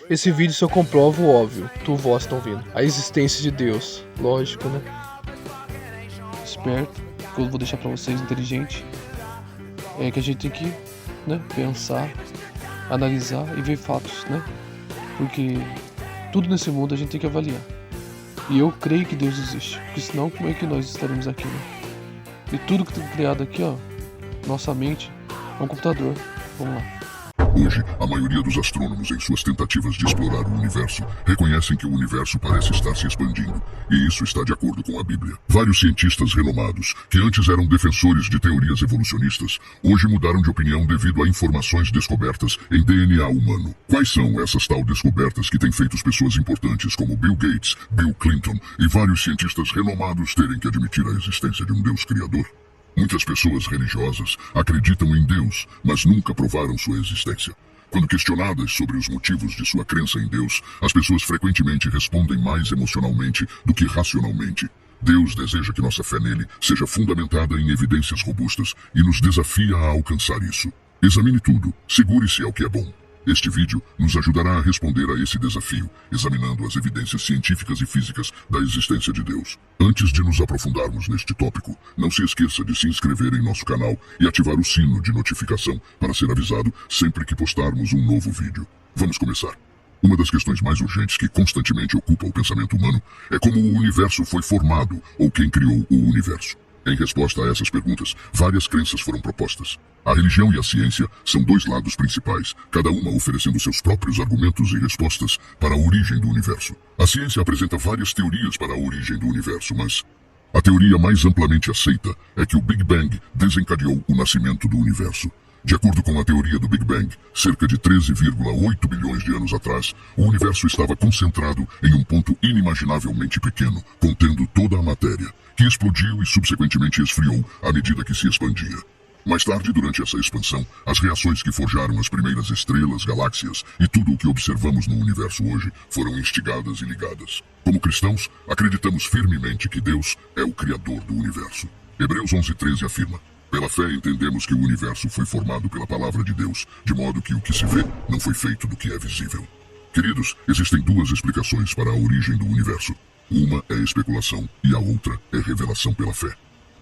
Esse vídeo só comprova o óbvio, tu vós estão vendo. A existência de Deus. Lógico, né? Esperto, que eu vou deixar pra vocês inteligente. É que a gente tem que, né, pensar, analisar e ver fatos, né? Porque tudo nesse mundo a gente tem que avaliar. E eu creio que Deus existe, porque senão como é que nós estaremos aqui, né? E tudo que tem criado aqui, ó, nossa mente, é um computador. Vamos lá. Hoje, a maioria dos astrônomos, em suas tentativas de explorar o universo, reconhecem que o universo parece estar se expandindo, e isso está de acordo com a Bíblia. Vários cientistas renomados, que antes eram defensores de teorias evolucionistas, hoje mudaram de opinião devido a informações descobertas em DNA humano. Quais são essas tal descobertas que têm feito pessoas importantes como Bill Gates, Bill Clinton e vários cientistas renomados terem que admitir a existência de um Deus criador? Muitas pessoas religiosas acreditam em Deus, mas nunca provaram sua existência. Quando questionadas sobre os motivos de sua crença em Deus, as pessoas frequentemente respondem mais emocionalmente do que racionalmente. Deus deseja que nossa fé nele seja fundamentada em evidências robustas e nos desafia a alcançar isso. Examine tudo, segure-se ao que é bom. Este vídeo nos ajudará a responder a esse desafio, examinando as evidências científicas e físicas da existência de Deus. Antes de nos aprofundarmos neste tópico, não se esqueça de se inscrever em nosso canal e ativar o sino de notificação para ser avisado sempre que postarmos um novo vídeo. Vamos começar. Uma das questões mais urgentes que constantemente ocupa o pensamento humano é como o universo foi formado ou quem criou o universo. Em resposta a essas perguntas, várias crenças foram propostas. A religião e a ciência são dois lados principais, cada uma oferecendo seus próprios argumentos e respostas para a origem do universo. A ciência apresenta várias teorias para a origem do universo, mas a teoria mais amplamente aceita é que o Big Bang desencadeou o nascimento do universo. De acordo com a teoria do Big Bang, cerca de 13,8 bilhões de anos atrás, o universo estava concentrado em um ponto inimaginavelmente pequeno, contendo toda a matéria, que explodiu e subsequentemente esfriou à medida que se expandia. Mais tarde, durante essa expansão, as reações que forjaram as primeiras estrelas, galáxias e tudo o que observamos no universo hoje foram instigadas e ligadas. Como cristãos, acreditamos firmemente que Deus é o Criador do universo. Hebreus 11:13 afirma: pela fé entendemos que o universo foi formado pela palavra de Deus, de modo que o que se vê não foi feito do que é visível. Queridos, existem duas explicações para a origem do universo. Uma é especulação e a outra é revelação pela fé.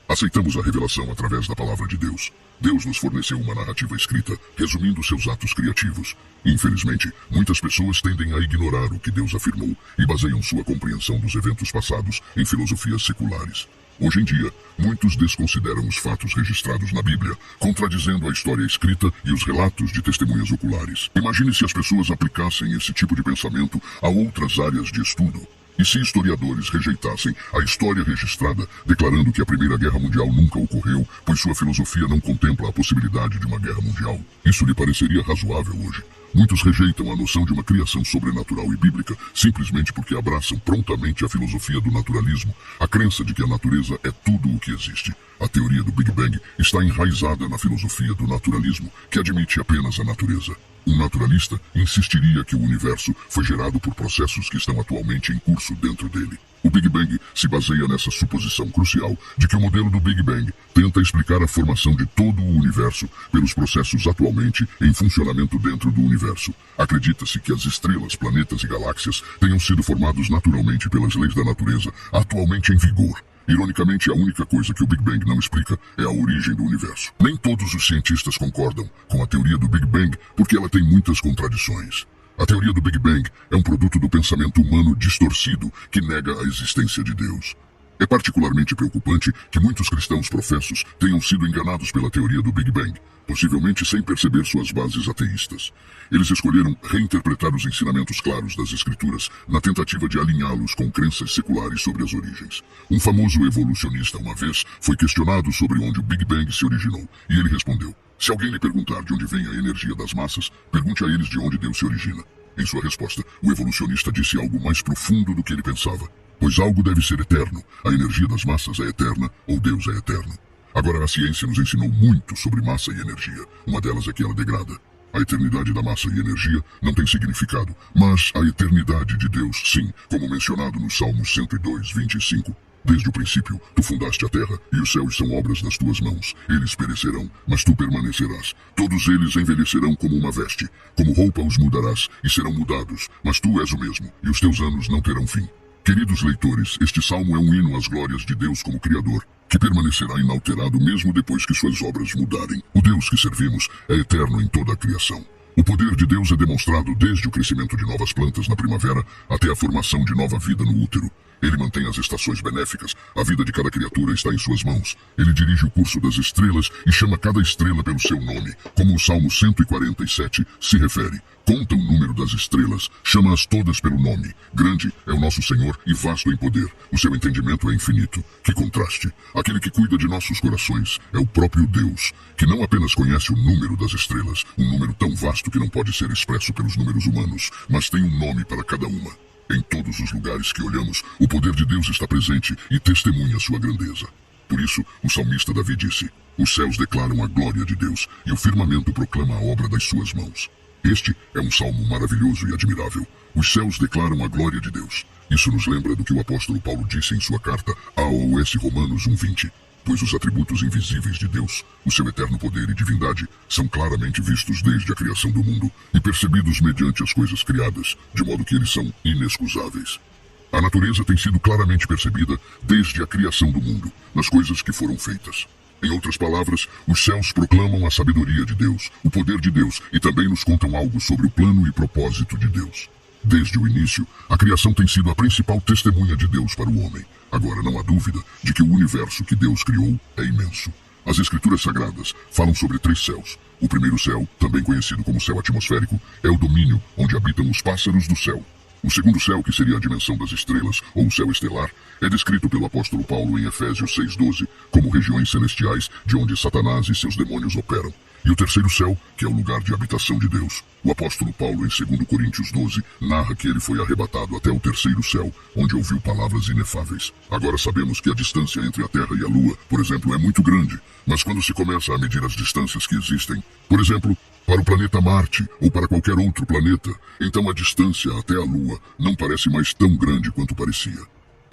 Aceitamos a revelação através da palavra de Deus. Deus nos forneceu uma narrativa escrita, resumindo seus atos criativos. Infelizmente, muitas pessoas tendem a ignorar o que Deus afirmou e baseiam sua compreensão dos eventos passados em filosofias seculares. Hoje em dia, muitos desconsideram os fatos registrados na Bíblia, contradizendo a história escrita e os relatos de testemunhas oculares. Imagine se as pessoas aplicassem esse tipo de pensamento a outras áreas de estudo. E se historiadores rejeitassem a história registrada, declarando que a Primeira Guerra Mundial nunca ocorreu, pois sua filosofia não contempla a possibilidade de uma guerra mundial? Isso lhe pareceria razoável hoje? Muitos rejeitam a noção de uma criação sobrenatural e bíblica simplesmente porque abraçam prontamente a filosofia do naturalismo, a crença de que a natureza é tudo o que existe. A teoria do Big Bang está enraizada na filosofia do naturalismo, que admite apenas a natureza. Um naturalista insistiria que o universo foi gerado por processos que estão atualmente em curso dentro dele. O Big Bang se baseia nessa suposição crucial de que o modelo do Big Bang tenta explicar a formação de todo o universo pelos processos atualmente em funcionamento dentro do universo. Acredita-se que as estrelas, planetas e galáxias tenham sido formados naturalmente pelas leis da natureza atualmente em vigor. Ironicamente, a única coisa que o Big Bang não explica é a origem do universo. Nem todos os cientistas concordam com a teoria do Big Bang porque ela tem muitas contradições. A teoria do Big Bang é um produto do pensamento humano distorcido que nega a existência de Deus. É particularmente preocupante que muitos cristãos professos tenham sido enganados pela teoria do Big Bang, possivelmente sem perceber suas bases ateístas. Eles escolheram reinterpretar os ensinamentos claros das Escrituras na tentativa de alinhá-los com crenças seculares sobre as origens. Um famoso evolucionista, uma vez, foi questionado sobre onde o Big Bang se originou, e ele respondeu: se alguém lhe perguntar de onde vem a energia das massas, pergunte a eles de onde Deus se origina. Em sua resposta, o evolucionista disse algo mais profundo do que ele pensava. Pois algo deve ser eterno, a energia das massas é eterna ou Deus é eterno. Agora, a ciência nos ensinou muito sobre massa e energia. Uma delas é que ela degrada. A eternidade da massa e energia não tem significado, mas a eternidade de Deus, sim, como mencionado no Salmo 102:25. Desde o princípio, tu fundaste a terra, e os céus são obras das tuas mãos. Eles perecerão, mas tu permanecerás. Todos eles envelhecerão como uma veste. Como roupa os mudarás, e serão mudados. Mas tu és o mesmo, e os teus anos não terão fim. Queridos leitores, este salmo é um hino às glórias de Deus como Criador, que permanecerá inalterado mesmo depois que suas obras mudarem. O Deus que servimos é eterno em toda a criação. O poder de Deus é demonstrado desde o crescimento de novas plantas na primavera até a formação de nova vida no útero. Ele mantém as estações benéficas, a vida de cada criatura está em suas mãos. Ele dirige o curso das estrelas e chama cada estrela pelo seu nome, como o Salmo 147 se refere. Conta o número das estrelas, chama-as todas pelo nome. Grande é o nosso Senhor e vasto em poder. O seu entendimento é infinito. Que contraste! Aquele que cuida de nossos corações é o próprio Deus, que não apenas conhece o número das estrelas, um número tão vasto que não pode ser expresso pelos números humanos, mas tem um nome para cada uma. Em todos os lugares que olhamos, o poder de Deus está presente e testemunha sua grandeza. Por isso, o salmista Davi disse: os céus declaram a glória de Deus e o firmamento proclama a obra das suas mãos. Este é um salmo maravilhoso e admirável. Os céus declaram a glória de Deus. Isso nos lembra do que o apóstolo Paulo disse em sua carta aos Romanos 1:20. Pois os atributos invisíveis de Deus, o seu eterno poder e divindade, são claramente vistos desde a criação do mundo e percebidos mediante as coisas criadas, de modo que eles são inexcusáveis. A natureza tem sido claramente percebida desde a criação do mundo, nas coisas que foram feitas. Em outras palavras, os céus proclamam a sabedoria de Deus, o poder de Deus e também nos contam algo sobre o plano e propósito de Deus. Desde o início, a criação tem sido a principal testemunha de Deus para o homem. Agora não há dúvida de que o universo que Deus criou é imenso. As Escrituras Sagradas falam sobre 3 céus. O primeiro céu, também conhecido como céu atmosférico, é o domínio onde habitam os pássaros do céu. O segundo céu, que seria a dimensão das estrelas, ou o céu estelar, é descrito pelo apóstolo Paulo em Efésios 6:12 como regiões celestiais de onde Satanás e seus demônios operam. E o terceiro céu, que é o lugar de habitação de Deus. O apóstolo Paulo, em 2 Coríntios 12, narra que ele foi arrebatado até o terceiro céu, onde ouviu palavras inefáveis. Agora sabemos que a distância entre a Terra e a Lua, por exemplo, é muito grande, mas quando se começa a medir as distâncias que existem, por exemplo, para o planeta Marte ou para qualquer outro planeta, então a distância até a Lua não parece mais tão grande quanto parecia.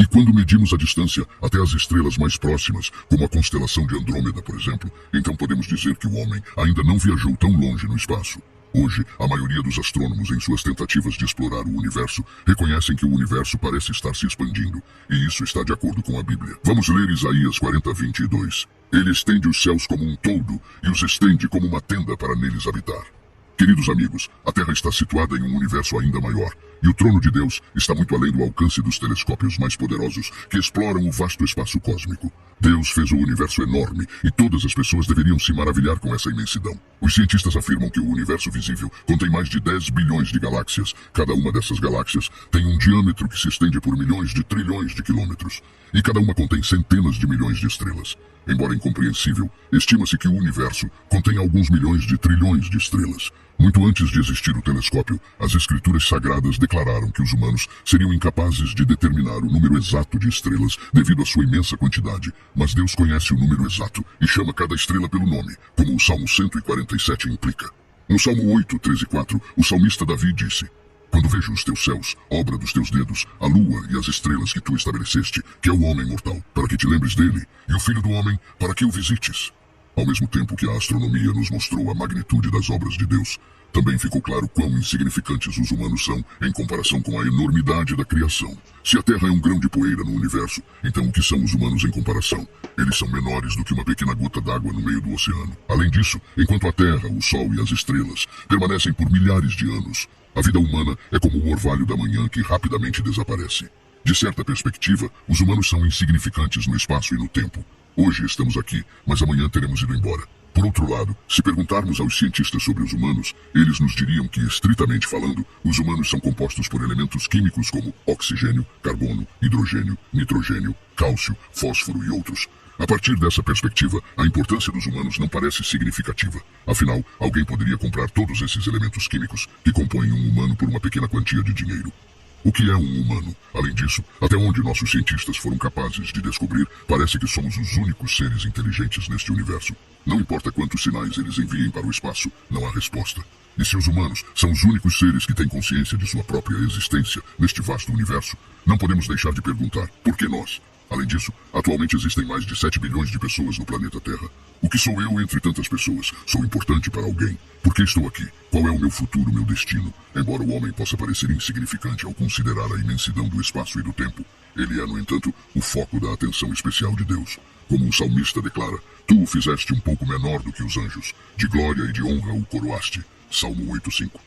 E quando medimos a distância até as estrelas mais próximas, como a constelação de Andrômeda, por exemplo, então podemos dizer que o homem ainda não viajou tão longe no espaço. Hoje, a maioria dos astrônomos, em suas tentativas de explorar o universo, reconhecem que o universo parece estar se expandindo, e isso está de acordo com a Bíblia. Vamos ler Isaías 40:22. Ele estende os céus como um toldo e os estende como uma tenda para neles habitar. Queridos amigos, a Terra está situada em um universo ainda maior, e o trono de Deus está muito além do alcance dos telescópios mais poderosos que exploram o vasto espaço cósmico. Deus fez o universo enorme e todas as pessoas deveriam se maravilhar com essa imensidão. Os cientistas afirmam que o universo visível contém mais de 10 bilhões de galáxias. Cada uma dessas galáxias tem um diâmetro que se estende por milhões de trilhões de quilômetros, e cada uma contém centenas de milhões de estrelas. Embora incompreensível, estima-se que o universo contém alguns milhões de trilhões de estrelas. Muito antes de existir o telescópio, as Escrituras Sagradas declararam que os humanos seriam incapazes de determinar o número exato de estrelas devido à sua imensa quantidade, mas Deus conhece o número exato e chama cada estrela pelo nome, como o Salmo 147 implica. No Salmo 8:13-4, o salmista Davi disse: quando vejo os teus céus, obra dos teus dedos, a lua e as estrelas que tu estabeleceste, que é o homem mortal, para que te lembres dele, e o filho do homem, para que o visites. Ao mesmo tempo que a astronomia nos mostrou a magnitude das obras de Deus, também ficou claro quão insignificantes os humanos são em comparação com a enormidade da criação. Se a Terra é um grão de poeira no universo, então o que são os humanos em comparação? Eles são menores do que uma pequena gota d'água no meio do oceano. Além disso, enquanto a Terra, o Sol e as estrelas permanecem por milhares de anos, a vida humana é como o orvalho da manhã que rapidamente desaparece. De certa perspectiva, os humanos são insignificantes no espaço e no tempo. Hoje estamos aqui, mas amanhã teremos ido embora. Por outro lado, se perguntarmos aos cientistas sobre os humanos, eles nos diriam que, estritamente falando, os humanos são compostos por elementos químicos como oxigênio, carbono, hidrogênio, nitrogênio, cálcio, fósforo e outros. A partir dessa perspectiva, a importância dos humanos não parece significativa. Afinal, alguém poderia comprar todos esses elementos químicos que compõem um humano por uma pequena quantia de dinheiro. O que é um humano? Além disso, até onde nossos cientistas foram capazes de descobrir, parece que somos os únicos seres inteligentes neste universo. Não importa quantos sinais eles enviem para o espaço, não há resposta. E se os humanos são os únicos seres que têm consciência de sua própria existência neste vasto universo, não podemos deixar de perguntar: por que nós? Além disso, atualmente existem mais de 7 bilhões de pessoas no planeta Terra. O que sou eu entre tantas pessoas? Sou importante para alguém. Por que estou aqui? Qual é o meu futuro, meu destino? Embora o homem possa parecer insignificante ao considerar a imensidão do espaço e do tempo, ele é, no entanto, o foco da atenção especial de Deus. Como o salmista declara, tu o fizeste um pouco menor do que os anjos, de glória e de honra o coroaste. Salmo 8:5.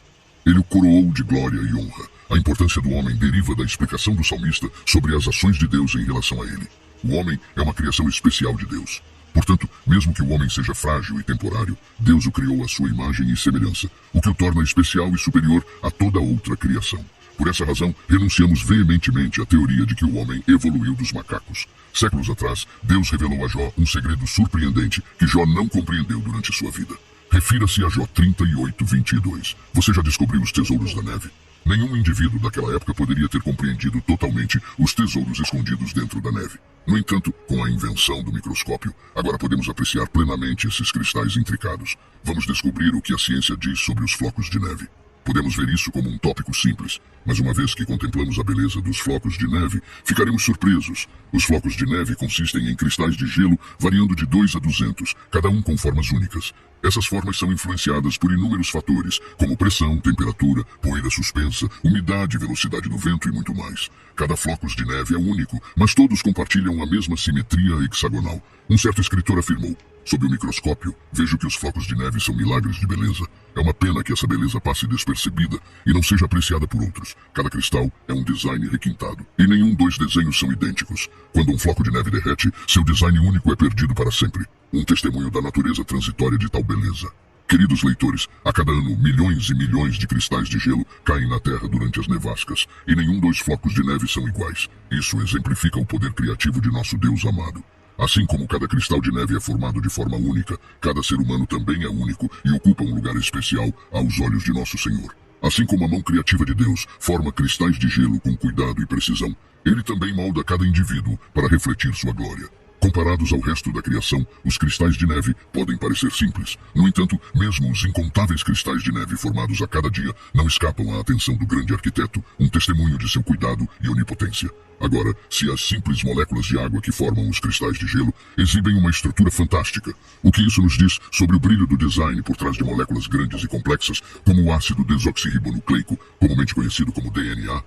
Ele o coroou de glória e honra. A importância do homem deriva da explicação do salmista sobre as ações de Deus em relação a ele. O homem é uma criação especial de Deus. Portanto, mesmo que o homem seja frágil e temporário, Deus o criou à sua imagem e semelhança, o que o torna especial e superior a toda outra criação. Por essa razão, renunciamos veementemente à teoria de que o homem evoluiu dos macacos. Séculos atrás, Deus revelou a Jó um segredo surpreendente que Jó não compreendeu durante sua vida. Refira-se a Jó 38:22. Você já descobriu os tesouros da neve? Nenhum indivíduo daquela época poderia ter compreendido totalmente os tesouros escondidos dentro da neve. No entanto, com a invenção do microscópio, agora podemos apreciar plenamente esses cristais intricados. Vamos descobrir o que a ciência diz sobre os flocos de neve. Podemos ver isso como um tópico simples, mas uma vez que contemplamos a beleza dos flocos de neve, ficaremos surpresos. Os flocos de neve consistem em cristais de gelo variando de 2 a 200, cada um com formas únicas. Essas formas são influenciadas por inúmeros fatores, como pressão, temperatura, poeira suspensa, umidade, velocidade do vento e muito mais. Cada flocos de neve é único, mas todos compartilham a mesma simetria hexagonal. Um certo escritor afirmou: sob o microscópio, vejo que os flocos de neve são milagres de beleza. É uma pena que essa beleza passe despercebida e não seja apreciada por outros. Cada cristal é um design requintado, e nenhum dois desenhos são idênticos. Quando um floco de neve derrete, seu design único é perdido para sempre. Um testemunho da natureza transitória de tal beleza. Queridos leitores, a cada ano milhões e milhões de cristais de gelo caem na Terra durante as nevascas, e nenhum dos flocos de neve são iguais. Isso exemplifica o poder criativo de nosso Deus amado. Assim como cada cristal de neve é formado de forma única, cada ser humano também é único e ocupa um lugar especial aos olhos de nosso Senhor. Assim como a mão criativa de Deus forma cristais de gelo com cuidado e precisão, Ele também molda cada indivíduo para refletir sua glória. Comparados ao resto da criação, os cristais de neve podem parecer simples. No entanto, mesmo os incontáveis cristais de neve formados a cada dia não escapam à atenção do grande arquiteto, um testemunho de seu cuidado e onipotência. Agora, se as simples moléculas de água que formam os cristais de gelo exibem uma estrutura fantástica, o que isso nos diz sobre o brilho do design por trás de moléculas grandes e complexas, como o ácido desoxirribonucleico, comumente conhecido como DNA?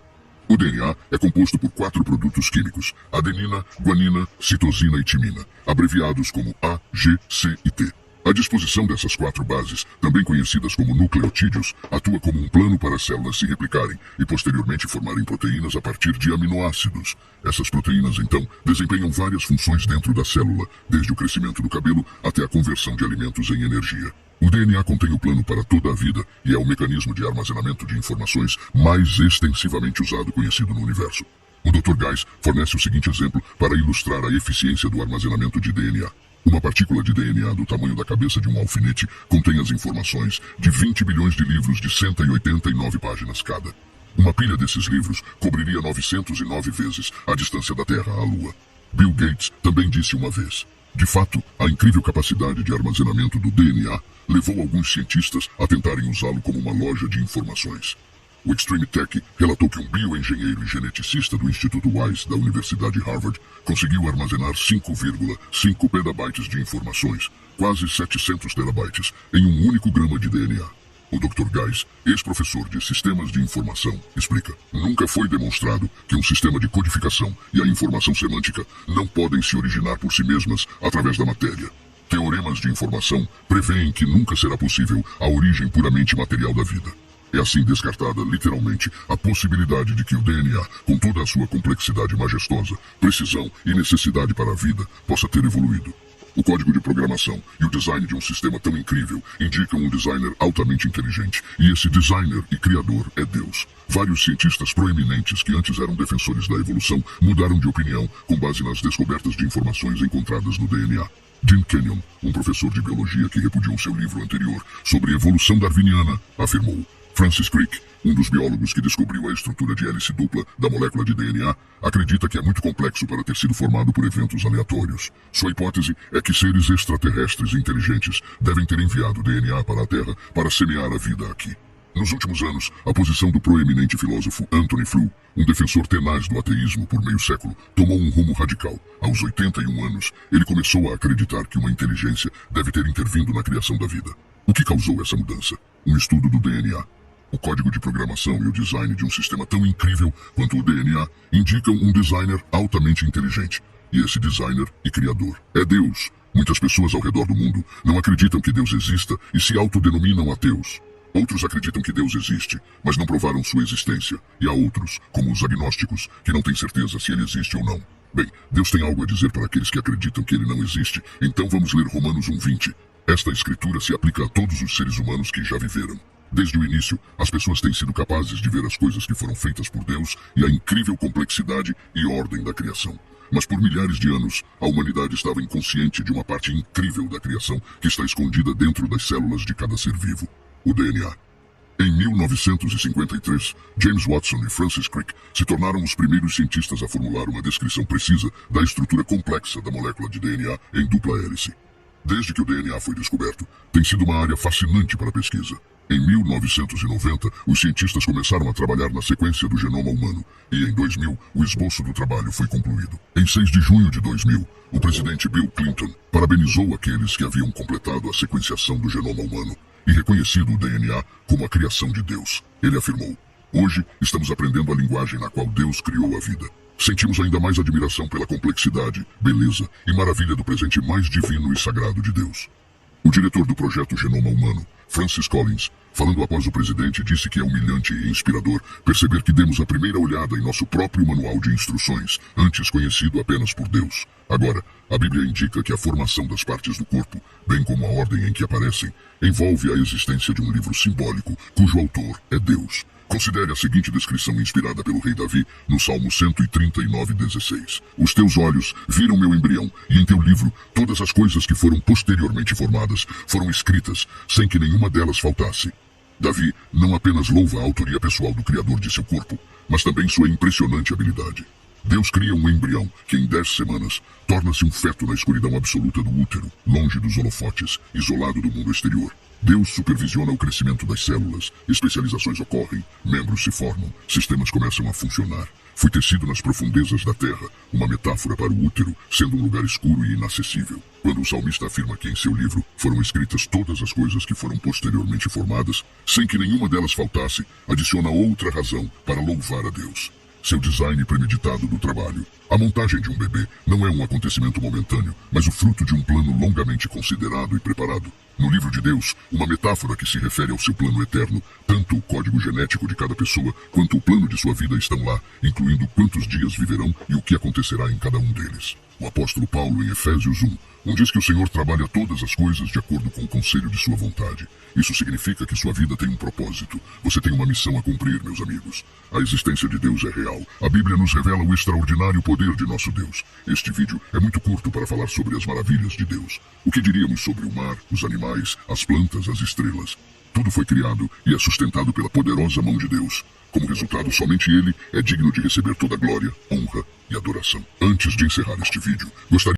O DNA é composto por 4 produtos químicos: adenina, guanina, citosina e timina, abreviados como A, G, C e T. A disposição dessas 4 bases, também conhecidas como nucleotídeos, atua como um plano para as células se replicarem e posteriormente formarem proteínas a partir de aminoácidos. Essas proteínas, então, desempenham várias funções dentro da célula, desde o crescimento do cabelo até a conversão de alimentos em energia. O DNA contém o plano para toda a vida e é o mecanismo de armazenamento de informações mais extensivamente usado conhecido no universo. O Dr. Geis fornece o seguinte exemplo para ilustrar a eficiência do armazenamento de DNA. Uma partícula de DNA do tamanho da cabeça de um alfinete contém as informações de 20 bilhões de livros de 189 páginas cada. Uma pilha desses livros cobriria 909 vezes a distância da Terra à Lua. Bill Gates também disse uma vez: de fato, a incrível capacidade de armazenamento do DNA levou alguns cientistas a tentarem usá-lo como uma loja de informações. O Extreme Tech relatou que um bioengenheiro e geneticista do Instituto Wise da Universidade de Harvard conseguiu armazenar 5,5 petabytes de informações, quase 700 terabytes, em um único grama de DNA. O Dr. Geis, ex-professor de Sistemas de Informação, explica: nunca foi demonstrado que um sistema de codificação e a informação semântica não podem se originar por si mesmas através da matéria. Teoremas de informação prevêem que nunca será possível a origem puramente material da vida. É assim descartada, literalmente, a possibilidade de que o DNA, com toda a sua complexidade majestosa, precisão e necessidade para a vida, possa ter evoluído. O código de programação e o design de um sistema tão incrível indicam um designer altamente inteligente, e esse designer e criador é Deus. Vários cientistas proeminentes que antes eram defensores da evolução mudaram de opinião com base nas descobertas de informações encontradas no DNA. Jim Kenyon, um professor de biologia que repudiou seu livro anterior sobre evolução darwiniana, afirmou: Francis Crick, um dos biólogos que descobriu a estrutura de hélice dupla da molécula de DNA, acredita que é muito complexo para ter sido formado por eventos aleatórios. Sua hipótese é que seres extraterrestres inteligentes devem ter enviado DNA para a Terra para semear a vida aqui. Nos últimos anos, a posição do proeminente filósofo Anthony Flew, um defensor tenaz do ateísmo por meio século, tomou um rumo radical. Aos 81 anos, ele começou a acreditar que uma inteligência deve ter intervindo na criação da vida. O que causou essa mudança? Um estudo do DNA. O código de programação e o design de um sistema tão incrível quanto o DNA indicam um designer altamente inteligente. E esse designer e criador é Deus. Muitas pessoas ao redor do mundo não acreditam que Deus exista e se autodenominam ateus. Outros acreditam que Deus existe, mas não provaram sua existência. E há outros, como os agnósticos, que não têm certeza se ele existe ou não. Bem, Deus tem algo a dizer para aqueles que acreditam que ele não existe, então vamos ler Romanos 1:20. Esta escritura se aplica a todos os seres humanos que já viveram. Desde o início, as pessoas têm sido capazes de ver as coisas que foram feitas por Deus e a incrível complexidade e ordem da criação. Mas por milhares de anos, a humanidade estava inconsciente de uma parte incrível da criação que está escondida dentro das células de cada ser vivo. O DNA. Em 1953, James Watson e Francis Crick se tornaram os primeiros cientistas a formular uma descrição precisa da estrutura complexa da molécula de DNA em dupla hélice. Desde que o DNA foi descoberto, tem sido uma área fascinante para a pesquisa. Em 1990, os cientistas começaram a trabalhar na sequência do genoma humano e, em 2000, o esboço do trabalho foi concluído. Em 6 de junho de 2000, o presidente Bill Clinton parabenizou aqueles que haviam completado a sequenciação do genoma humano e reconhecido o DNA como a criação de Deus. Ele afirmou: "Hoje estamos aprendendo a linguagem na qual Deus criou a vida. Sentimos ainda mais admiração pela complexidade, beleza e maravilha do presente mais divino e sagrado de Deus." O diretor do projeto Genoma Humano, Francis Collins, falando após o presidente, disse que é humilhante e inspirador perceber que demos a primeira olhada em nosso próprio manual de instruções, antes conhecido apenas por Deus. Agora, a Bíblia indica que a formação das partes do corpo, bem como a ordem em que aparecem, envolve a existência de um livro simbólico cujo autor é Deus. Considere a seguinte descrição inspirada pelo rei Davi no Salmo 139:16. "Os teus olhos viram meu embrião, e em teu livro todas as coisas que foram posteriormente formadas foram escritas, sem que nenhuma delas faltasse." Davi não apenas louva a autoria pessoal do Criador de seu corpo, mas também sua impressionante habilidade. Deus cria um embrião que, em 10 semanas, torna-se um feto na escuridão absoluta do útero, longe dos holofotes, isolado do mundo exterior. Deus supervisiona o crescimento das células, especializações ocorrem, membros se formam, sistemas começam a funcionar. Fui tecido nas profundezas da terra, uma metáfora para o útero, sendo um lugar escuro e inacessível. Quando o salmista afirma que em seu livro foram escritas todas as coisas que foram posteriormente formadas, sem que nenhuma delas faltasse, adiciona outra razão para louvar a Deus: seu design premeditado do trabalho. A montagem de um bebê não é um acontecimento momentâneo, mas o fruto de um plano longamente considerado e preparado. No livro de Deus, uma metáfora que se refere ao seu plano eterno, tanto o código genético de cada pessoa quanto o plano de sua vida estão lá, incluindo quantos dias viverão e o que acontecerá em cada um deles. O apóstolo Paulo, em Efésios 1, diz que o Senhor trabalha todas as coisas de acordo com o conselho de sua vontade. Isso significa que sua vida tem um propósito. Você tem uma missão a cumprir, meus amigos. A existência de Deus é real. A Bíblia nos revela o extraordinário poder de nosso Deus. Este vídeo é muito curto para falar sobre as maravilhas de Deus. O que diríamos sobre o mar, os animais, as plantas, as estrelas? Tudo foi criado e é sustentado pela poderosa mão de Deus. Como resultado, somente Ele é digno de receber toda a glória, honra e adoração. Antes de encerrar este vídeo, gostaria